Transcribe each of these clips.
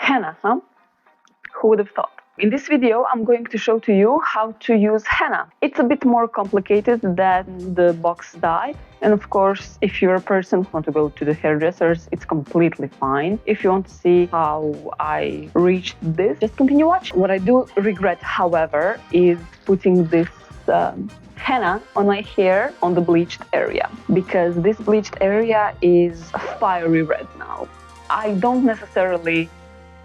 Henna, huh? Who would have thought? In this video, I'm going to show to you how to use henna. It's a bit more complicated than the box dye. And of course, if you're a person who wants to go to the hairdressers, it's completely fine. If you want to see how I reached this, just continue watching. What I do regret, however, is putting this henna on my hair on the bleached area, because this bleached area is a fiery red now. I don't necessarily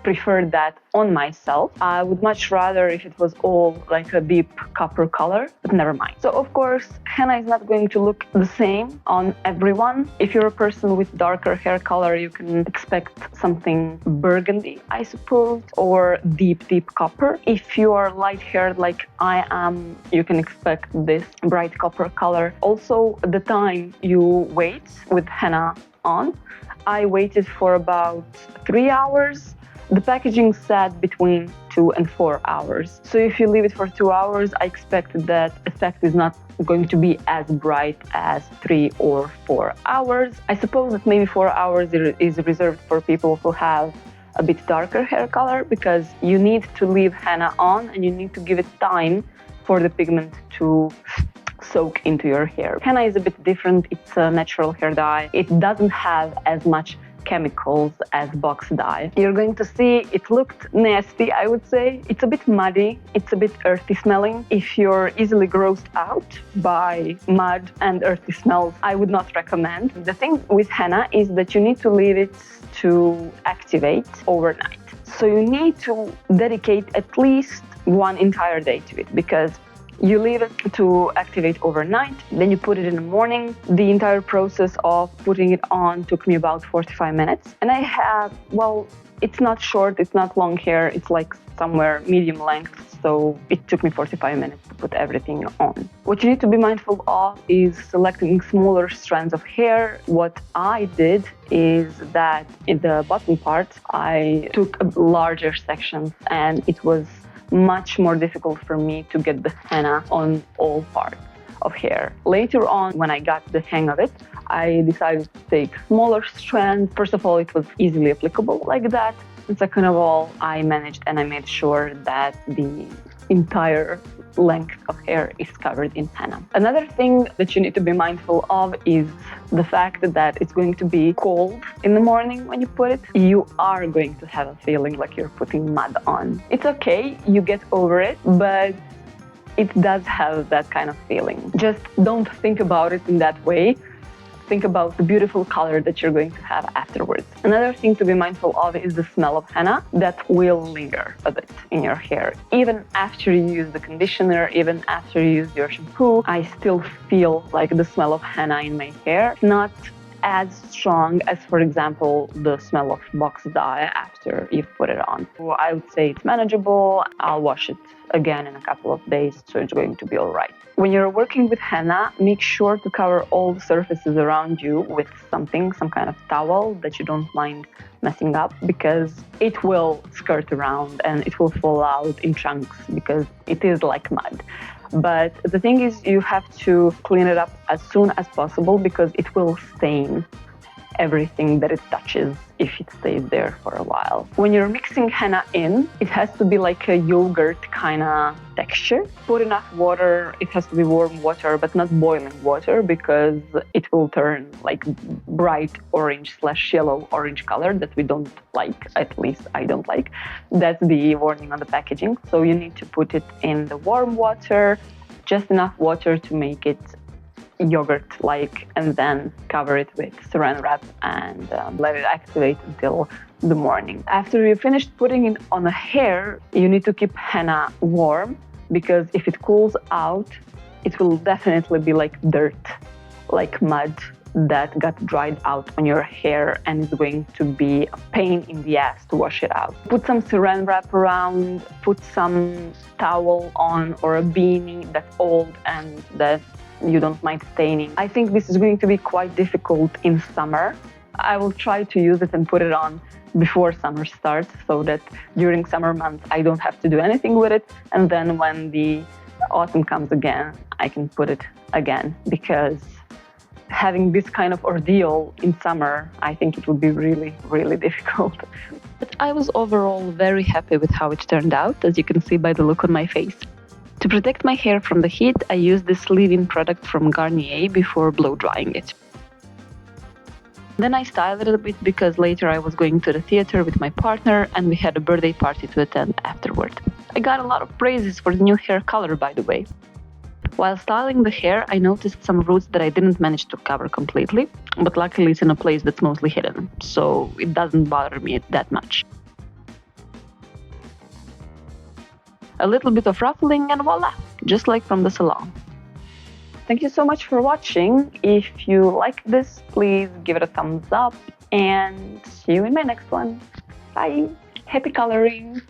prefer that on myself. I would much rather if it was all like a deep copper color, but never mind. So of course, henna is not going to look the same on everyone. If you're a person with darker hair color, you can expect something burgundy, I suppose, or deep copper. If you are light-haired like I am, you can expect this bright copper color. Also, the time you wait with henna on, I waited for about 3 hours. The packaging said between 2 and 4 hours. So if you leave it for 2 hours, I expect that effect is not going to be as bright as 3 or 4 hours. I suppose that maybe 4 hours is reserved for people who have a bit darker hair color, because you need to leave henna on and you need to give it time for the pigment to soak into your hair. Henna is a bit different. It's a natural hair dye. It doesn't have as much chemicals as box dye. You're going to see it looked nasty, I would say. It's a bit muddy, it's a bit earthy smelling. If you're easily grossed out by mud and earthy smells, I would not recommend. The thing with henna is that you need to leave it to activate overnight. So you need to dedicate at least one entire day to it, because you leave it to activate overnight, then you put it in the morning. The entire process of putting it on took me about 45 minutes. And I have, well, it's not short, it's not long hair, it's like somewhere medium length, so it took me 45 minutes to put everything on. What you need to be mindful of is selecting smaller strands of hair. What I did is that in the bottom part, I took larger sections, and it was much more difficult for me to get the henna on all parts of hair. Later on, when I got the hang of it, I decided to take smaller strands. First of all, it was easily applicable like that. And second of all, I managed and I made sure that the entire length of hair is covered in henna. Another thing that you need to be mindful of is the fact that it's going to be cold in the morning when you put it. You are going to have a feeling like you're putting mud on. It's okay, you get over it, but it does have that kind of feeling. Just don't think about it in that way. Think about the beautiful color that you're going to have afterwards. Another thing to be mindful of is the smell of henna that will linger a bit in your hair. Even after you use the conditioner, even after you use your shampoo, I still feel like the smell of henna in my hair. Not as strong as, for example, the smell of box dye after you've put it on. So I would say it's manageable. I'll wash it again in a couple of days, so it's going to be all right. When you're working with henna, make sure to cover all the surfaces around you with something, some kind of towel that you don't mind messing up, because it will skirt around and it will fall out in chunks because it is like mud. But the thing is, you have to clean it up as soon as possible, because it will stain everything that it touches if it stays there for a while. When you're mixing henna in, it has to be like a yogurt kind of texture. Put enough water. It has to be warm water, but not boiling water, because it will turn like bright orange/yellow orange color that we don't like. At least I don't like. That's the warning on the packaging. So you need to put it in the warm water, just enough water to make it yogurt-like, and then cover it with saran wrap and let it activate until the morning. After you finished putting it on the hair, you need to keep henna warm, because if it cools out, it will definitely be like dirt, like mud that got dried out on your hair, and it's going to be a pain in the ass to wash it out. Put some saran wrap around, put some towel on, or a beanie that's old and that you don't mind staining. I think this is going to be quite difficult in summer. I will try to use it and put it on before summer starts, so that during summer months I don't have to do anything with it, and then when the autumn comes again, I can put it again, because having this kind of ordeal in summer, I think it would be really, really difficult. But I was overall very happy with how it turned out, as you can see by the look on my face. To protect my hair from the heat, I used this leave-in product from Garnier before blow drying it. Then I styled it a bit because later I was going to the theater with my partner and we had a birthday party to attend afterward. I got a lot of praises for the new hair color, by the way. While styling the hair, I noticed some roots that I didn't manage to cover completely, but luckily it's in a place that's mostly hidden, so it doesn't bother me that much. A little bit of ruffling and voila, just like from the salon. Thank you so much for watching. If you like this, please give it a thumbs up and see you in my next one. Bye! Happy coloring!